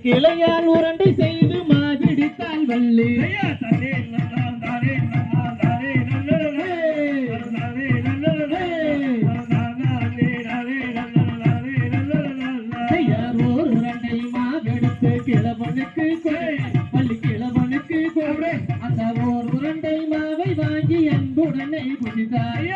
கிளையால் உரண்டை செய்து மாதிடித்தால் வள்ளி உரண்டை மாவெடுத்து கிழவனுக்கு வள்ளி கிழவனுக்கு கொடு அந்த ஓர் உரண்டை மாவை வாங்கி அன்புடனே புதிதாய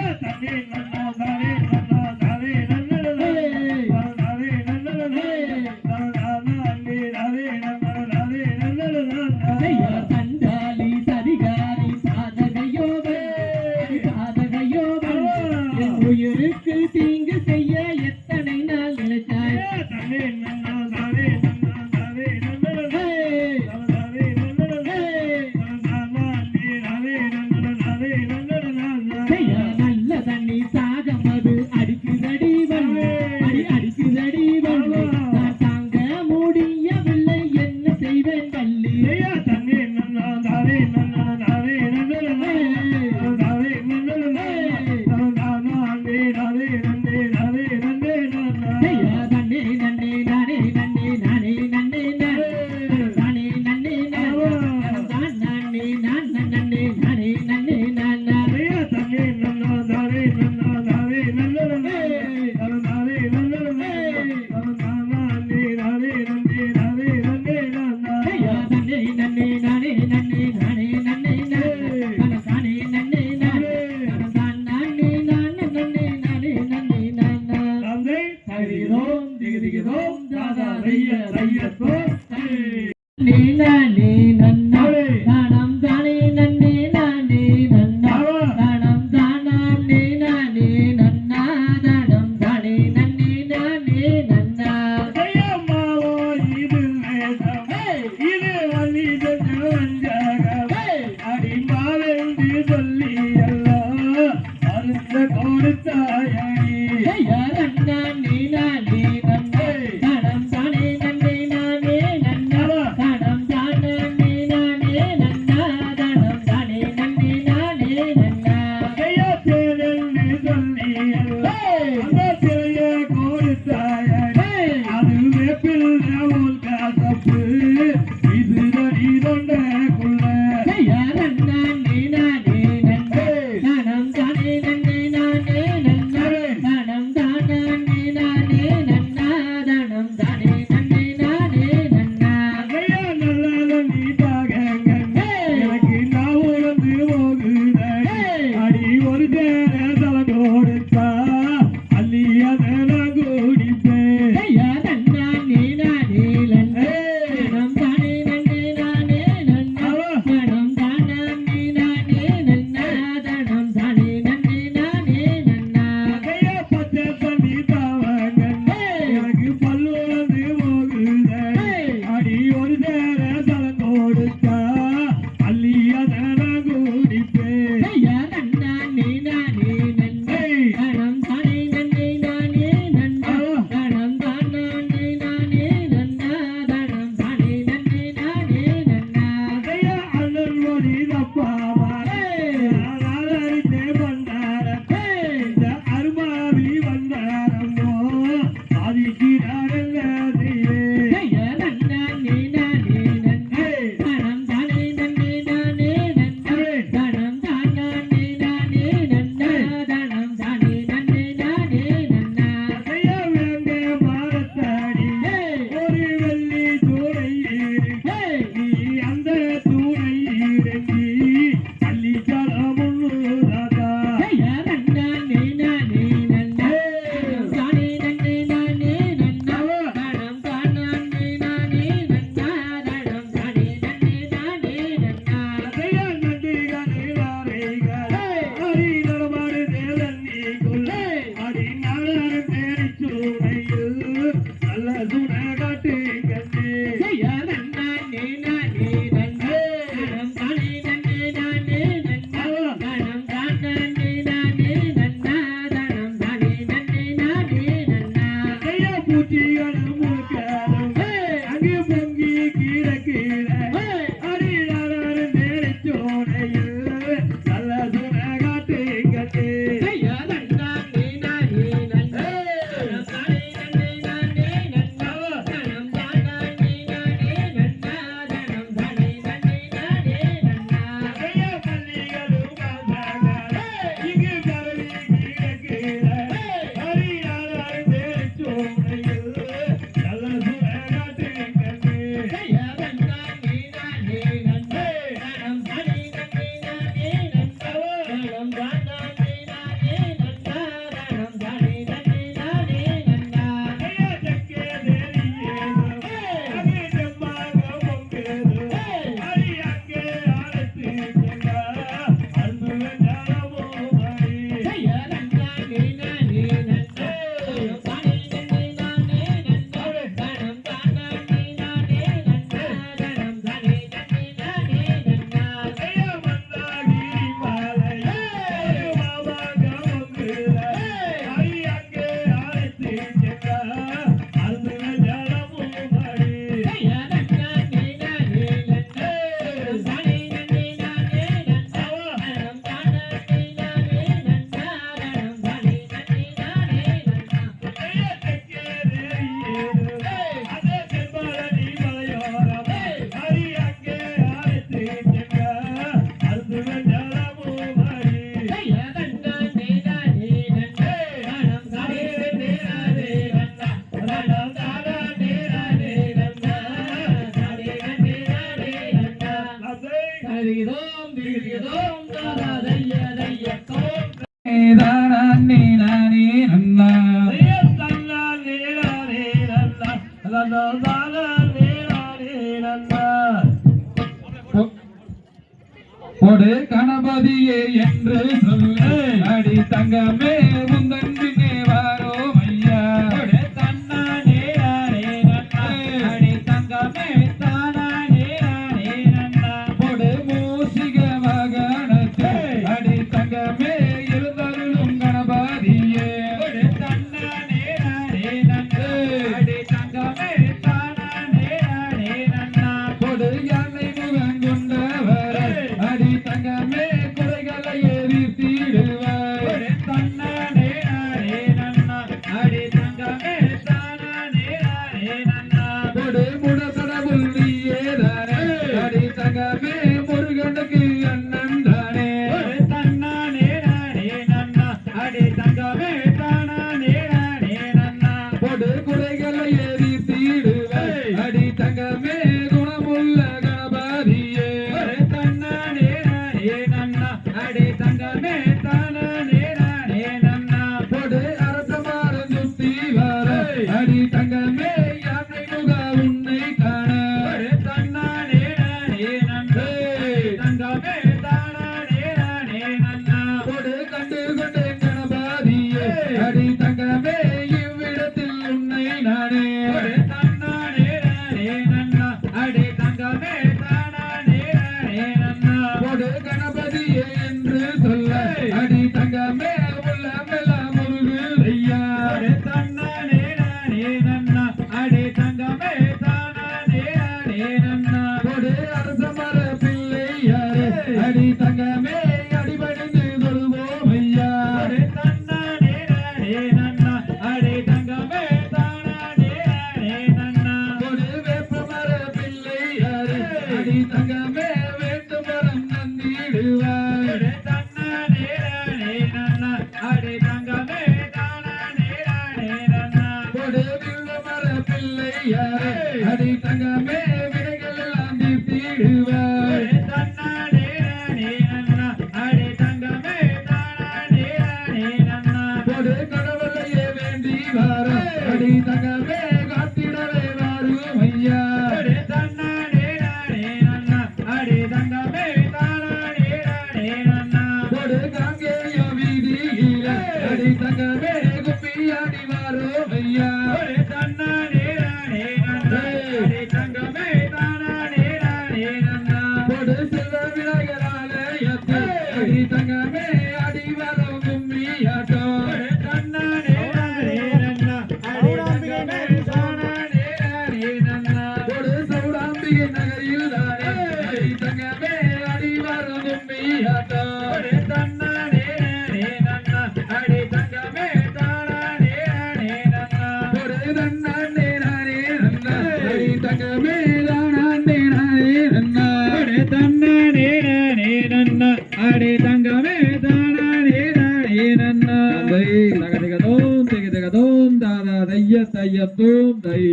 உயிருக்கு தீங்கு செய்ய எத்தனை நாள் நினைத்தாய் நல்ல தண்ணி கொடு கணபதியே என்று சொல்லு அடி தங்கமே உந்தன் பின்னே வாரோம் ஐயா கொடு தன்னானே ஆரே நன்னா அடி தங்கமே தானானே ஆரே நன்னா கொடு மூசிக வாகனத்தே அடி தங்கமே எழுந்தருளும் கணபதியே கொடு தன்னானே ஆரே நன்னா அடி தங்கமே தானானே ஆரே நன்னா கொடு யானை முகம் கொண்டவர் அடி தங்கமே குறைகளை எரித்திடுவார் தன்னானே ஆரே நன்னா அடி தங்கமே தானானே ஆரே நன்னா கொடு முடசடவுள் நீயேதானே அடி தங்கமே முருகனுக்கு அண்ணன் தானே தன்னானே ஆரே நன்னா அடி தங்கமே தானானே ஆரே நன்னா கொடு குறைகளை எரித்திடுவார் அடி தங்கமே குணமுள்ள கணபதியே தன்னானே ஆரே நன்னா அடி தங்கமே தானானே ஆரே நன்னா கொடு அரசமார சுத்தி வர அடி தங்கமே யானை முக உன்னை காண தன்னானே ஆரே நன்னா தங்கமே தானானே ஆரே நன்னா கொடு கண்டு கொண்டே கணபதியே அடி தங்கமே இவ்விடத்தில் உன்னை நானே தன்னானே ஆரே நன்னா அடி தங்கமே தானானே ஆரே நன்னா கொடு கணபதியே என்று சொல்ல அடி தங்கமே உள்ளமெல்லாம் முருகுதையா தன்னானே ஆரே நன்னா அடி தங்கமே தானானே ஆரே நன்னா கொடு அரசமர பிள்ளையாரே அடி தங்கமே அடிபணிந்து கொள்வோம் ஐயா தன்னானே ஆரே நன்னா அடி தங்கமே தானானே ஆரே நன்னா கொடு வேப்பமர பிள்ளையாரே அடி தங்கமே வேண்டும் வரம் நந்திடுவார் தன்னானே ஆரே நன்னா அடி தங்கமே தானானே ஆரே நன்னா கொடு வில்வமர பிள்ளையாரே அடி தங்கமே விடைகள் எல்லாம் தீர்த்திடுவார் தன்னானே ஆரே நன்னா அடி தங்கமே தானானே ஆரே நன்னா கொடு கடவுளையே வேண்டி வார அடி தங்கமே காத்திடவே வாரும் ஐயா தன்னானே ஆரே நன்னா அடி தங்கமே தானானே ஆரே நன்னா கொடு காங்கேய வீதியில அடி தங்கமே குப்பியாடி வாரும் ஐயா தன்னானே ஆரே நன்னா அடி தங்கமே தானானே ஆரே நன்னா கொடு செல்வ விநாயகர் ஆலயத்தில் அடி தங்கமே அடி வரும் கும்மியாட்டோ தன்னானே ஆரே நன்னா அடி தங்கமே தானானே ஆரே நன்னா கொடு சௌடாம்பிகை நகரில் தானே அடி தங்கமே அடி வரும் கும்மியாட்டோ தன்னானே ஆரே நன்னா அடி தங்கமே தானானே ஆரே நன்னா கொடு தன்னானே ஆரே நன்னா அடி தங்கமே தானானே ஆரே நன்னா தன்னானே ஆரே நன்னா அடி தங்கமே தானானே ஆரே நன்னா தகதகதோம் தகதகதோம் தாதா தைய தையத்தோம் தை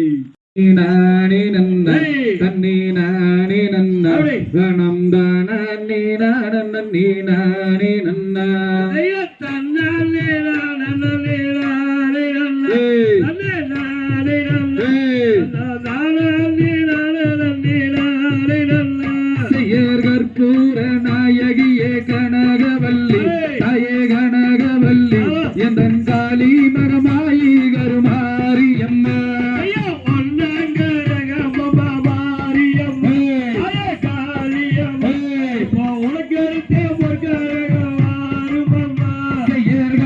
நானே நன்னா தன்னே நானே நன்னா கணம் தானே நானே நானே நன்னா தன்னானே நானே நானே நன்னா நானே நானே நானே நன்னா செய்யர் கற்பூர நாயகியே கனகவல்லி தாயே கனகவல்லி எந்தன் காளி மகமாயி கருமாரியம்மா செய்யர்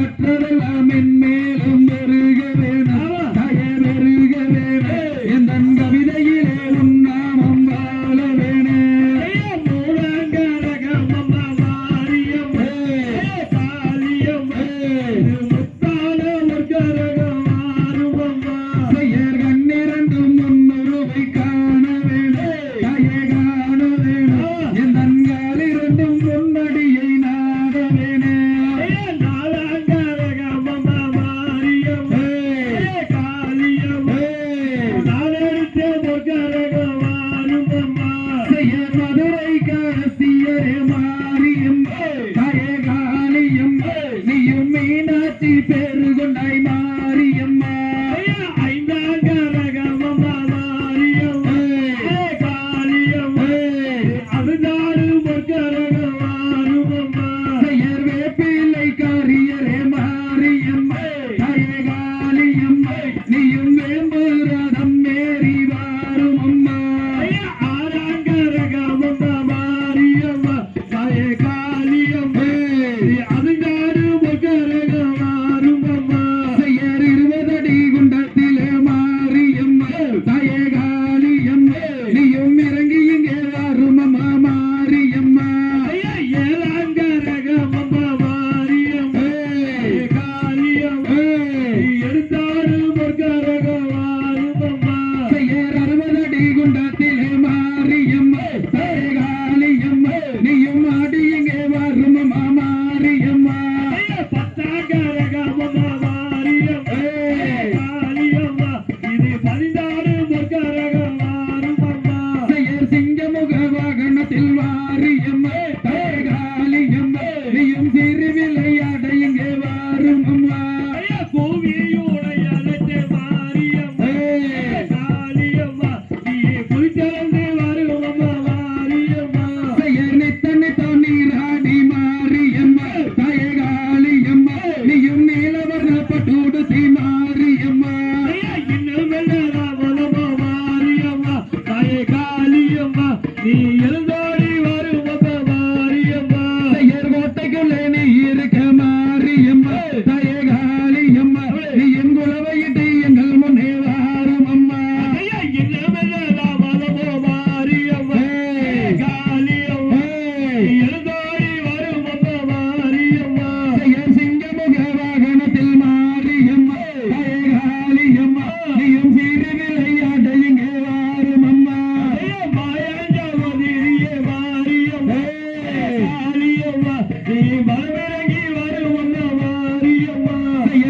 மனமிறங்கி வரும் அம்மா மாரியம்மா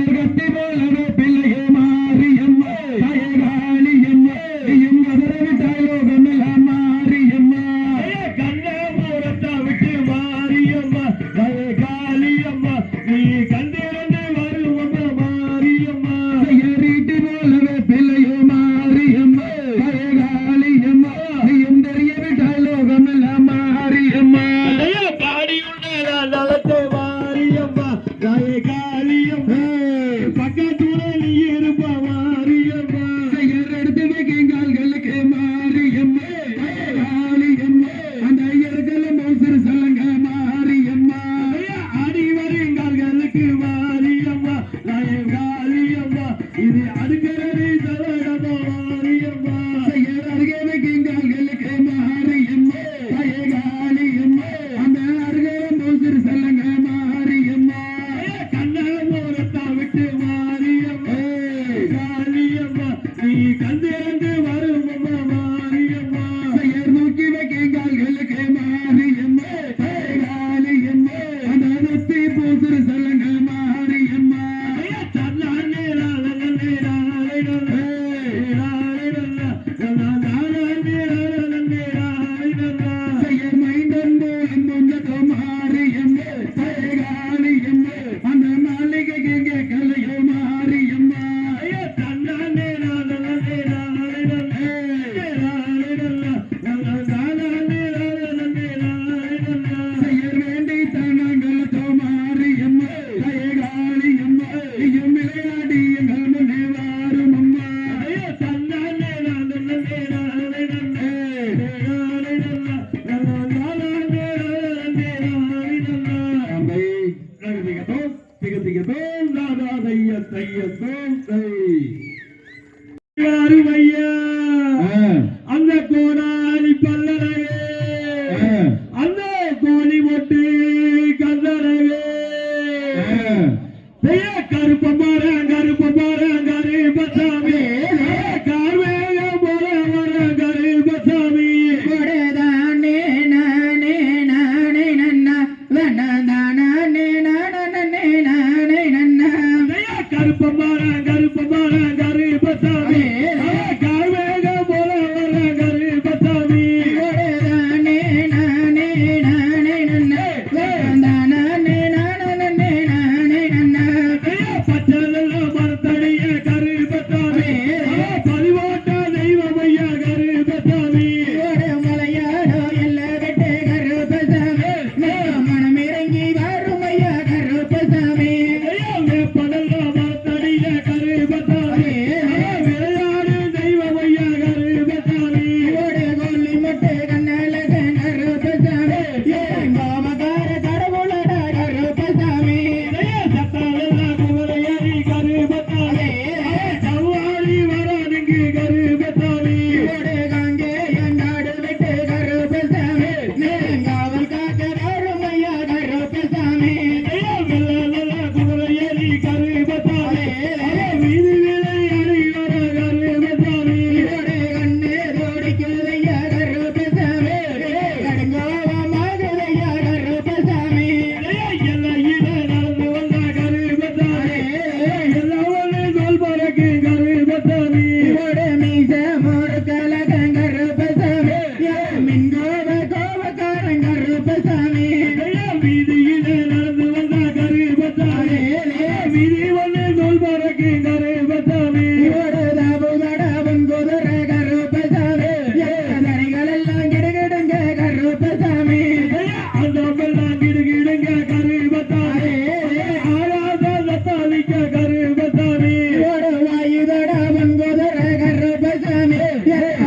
கட்டி போலவே பிள்ளையே மாரியம்மா தாயே காளியம்மா நீயும் கதறவிட்டாய் லோகமெல்லாம் மாரியம்மா கண்ண மூரத்தா விட்டு மாரியம்மா தாயே காளியம்மா நீ கண்டிருந்து வரும் அம்மா மாரியம்மா வீட்டு போலவே பிள்ளையே மாரியம்மா தாயே காளியம்மா நீயும் தெரியவிட்டாய் லோகமெல்லாம் மாரியம்மா நலத்தை மாரியம்மா தாயே காளியம்மா பக்கத்துல நீ இருப்ப மாரியம்மா எடுத்து வைக்கும் கால்களுக்கு மாரியம்மா காளியம்மா அந்த ஐயர்களும் மோசர் சொல்லுங்க மாரியம்மா ஆடி வருங்கால்களுக்கு மாரியம்மா தாயே காளியம்மா இது அடுக்கிறது சரணமா மாரியம்மா அருகே வைக்கும் கால்களுக்கு மாரியம்மா தாயே காளியம்மா அந்த அருகே மோசர் சொல்லுங்க மாரியம்மா கண்ண மூரத்தா விட்டு மாரியம்மா காளியம்மா நீ கண்டிருந்து வரும் அம்மா மாரியம்மா நோக்கி வைக்கும் கால்களுக்கு மாரியம்மா தாயே காளியம்மா அந்த நொத்தி மோசர் சொல்லுங்க மாரியம்மா மைண்டன் போலும் முன்னதோ மாரியம்மா தாயே காளியம்மா அந்த மாளிகைக்கு எங்கே கலையோ மாரியம்மா செய்யர் வேண்டி தானாங்களோ மாரியம்மா தாயே காளியம்மா நீயும் விளையாடி எங்கள் முன்னே வாரும் அம்மா அருமையா அந்த கோடாலி பல்லரவே அந்த கோழி மொட்டு கல்லறவே கருப்ப மரம் கருப்பசாமி கார்வேக போல மரம் கருப்பசாமி கருப்ப மரம் கருப்பசாமி கார்வேக போல மரம் கருப்பசாமி பச்சல மரத்தடிய கருப்பசாமி பதிவோட்ட தெய்வமையா கருப்பசாமி மலையாடோ எல்லா வெட்டு கருப்பசாமி மனமிறங்கி வருமையா கருப்பசாமி படல மரத்தடிய கருப்பசாமி விளையாடு தெய்வமையா கருப்பசாமி கொல்லி மட்டு கண்ணழக கருப்பசாமி மாமகார கடவுளடா கருப்பசாமி சத்தாவெல்லாம் குமரையறி கருப்பசாமி கவ்வாழி வரானுங்கு கருப்பசாமி காங்கே எங்காடு விட்டு கருப்பசாமி காவல் காக்க வருமையா கருப்பசாமி குமரையறி கருப்பசாமி வீதி விளையாடி வர கருப்பசாமி கண்ணே தோடிக்குதையா கருப்பசாமி கடுங்கோவமாகுதையா கருப்பசாமி எல்லையில நடந்து வந்த கருப்பசாமி எல்லாம் சொல் பறக்கு கருப்பசாமி மீச மோடு கலக கருப்பசாமி மின்கோவ கோவக்காரன் கருப்பசாமி வீதியில நடந்து வந்த கருப்பசாமி வீதி ஒன்று சொல் பறக்கு கருப்பசாமி தாபுதடாபன் குதிர கருப்பசாமி தரைகளெல்லாம் கிடுகிடுங்க கருப்பசாமி அந்த பெல்லாம் கிடுகிடுங்க கருப்பசாமி ஆராத சத்தாளிக்க கருப்பசாமி வாயுதடாபன் குதிர கருப்பசாமி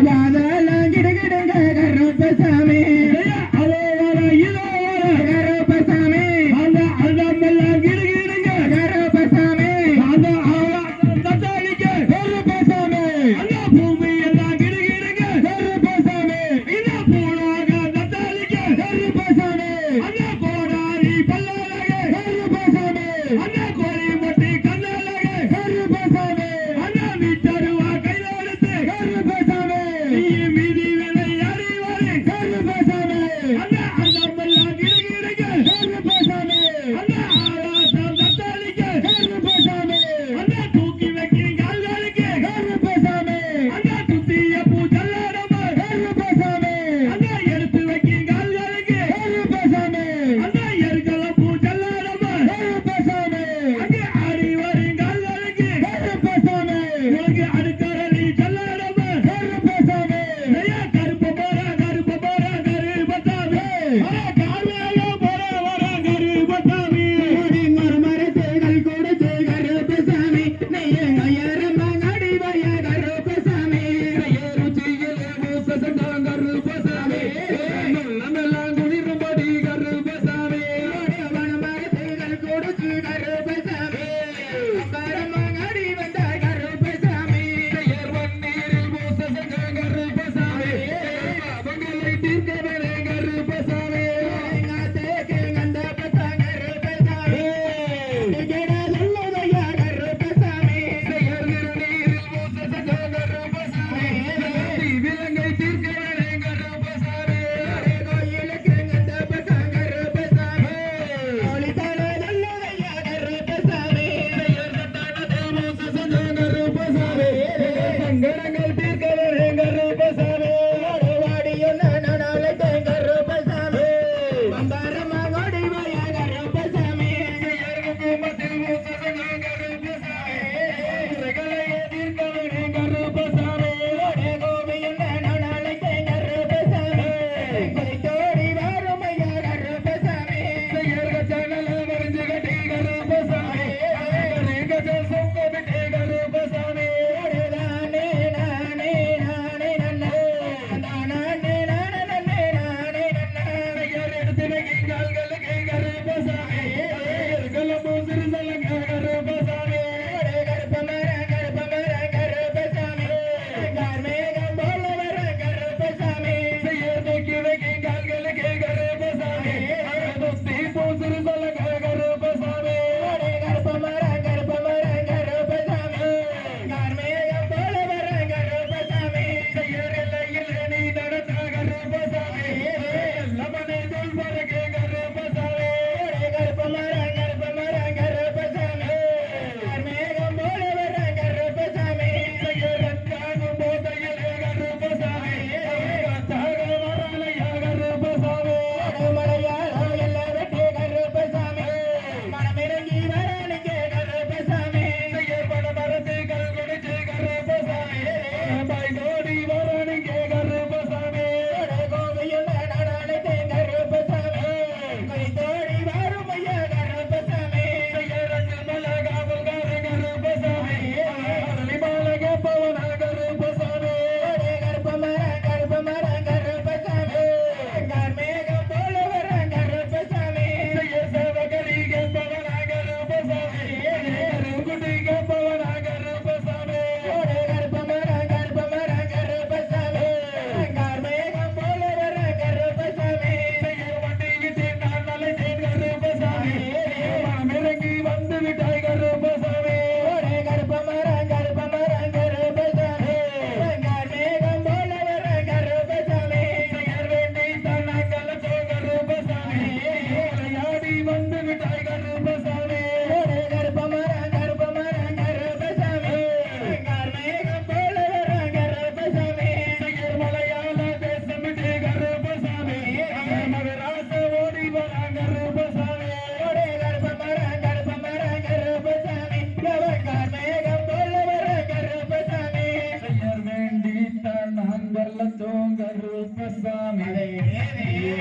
பாதெல்லாம் கிடுகிடுங்க கருப்பசாமி அதோ வர இதோ வர கருப்பசாமி அந்த பெல்லாம் கிடுகிடுங்க கருப்பசாமி அந்த சத்தாளிக்க கருப்பசாமி அந்த பூமி எல்லாம் கிடுகிடுங்க கருப்பசாமி இந்த பூலாக சத்தாளிக்க கருப்பசாமி அந்த கோடாரி பல்லாலக கருப்பசாமி அந்த கோழி மொட்டி கண்ணலக கருப்பசாமி அந்த மீட்டருவா கையிலெடுத்து கருப்பசாமி நீ மீதி விளையாடி வரை கருப்பசாமி அந்த பெல்லாம் கிடுகிடுங்க கருப்பசாமி அந்த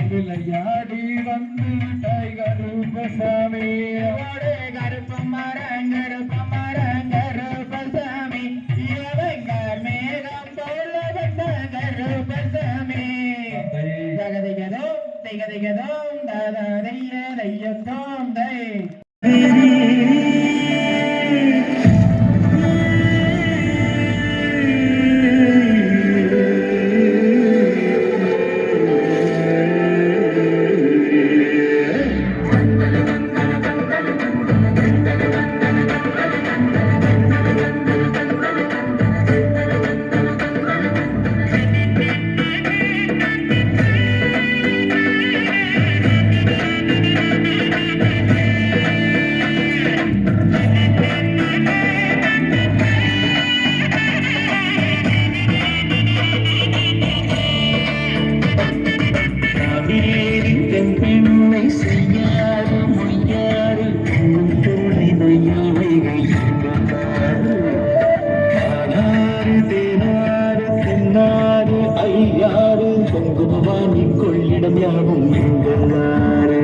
விளையாடி வந்து டைகர் ரூபசாமி கருப்பமரம் கருப்பமரம் கருப்பசாமி இவங்கள் மேகம் போல வந்த கருப்பசாமி தகதிகதோம் திகதிகதோம் தாதைய தையத்தோம் தை கொள்ளிடம் யாவும் எங்களாறு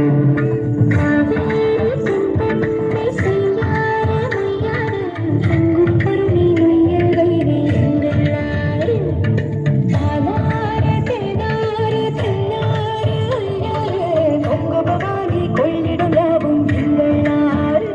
கொள்ளிடம் யாவும் எங்களாறு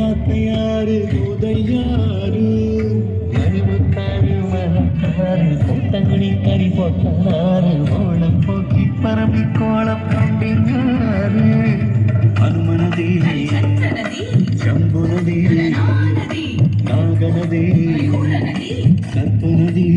காத்த யாரு முதல் யாரு மணிமுத்தாறு மணத்தாறு கூட்டங்குடி கறி போட்டாரு ஓளம் போக்கி பரம்பி கோலம் கம்பிங்காரு அனுமனதி சம்புனதி நாகநதி கற்பனதி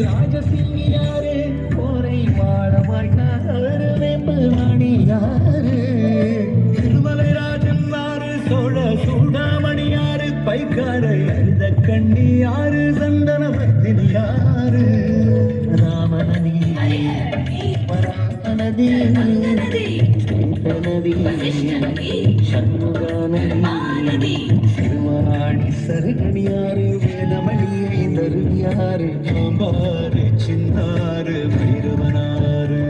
ராஜசிங்கியாரு போரை வாழமாட்டாரு வேம்பு மணியாரு திருமலை ராஜன் யாரு சோழ சூடாமணியாரு பைக்காரை அழுத கண்ணியாரு சந்தனபத்தினி யாரு ராமநதி பராநதி நதி சண்முகாநதி திருமராணி சருகணியாரு வேதமணியை தருவியாரு சாம்பாரு சிந்தாரு பைரவனாரு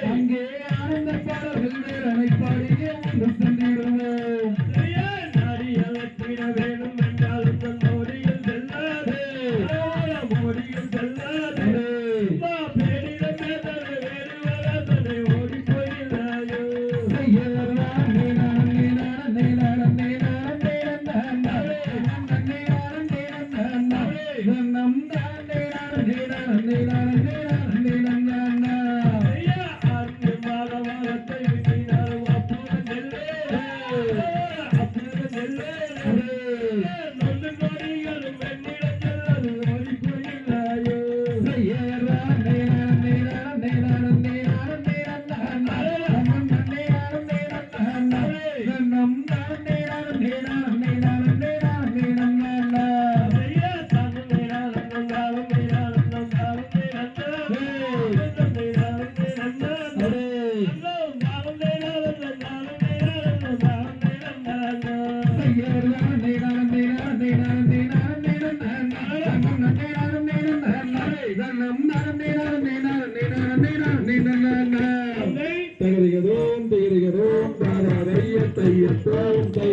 அங்கே ஆனந்த பாடல்கள் வேறனை பாடியே ஒன்று சென்றிடுவோம். நாடியலத்திட வேணும் என்றாலும் தன் மோடியில் செல்லாது மோடியில் செல்லாது பேரிடம் வேறு வராதனை ஓடி போயிடாயோ தகதிகதோம் தாராதைய தையத்தோம் தை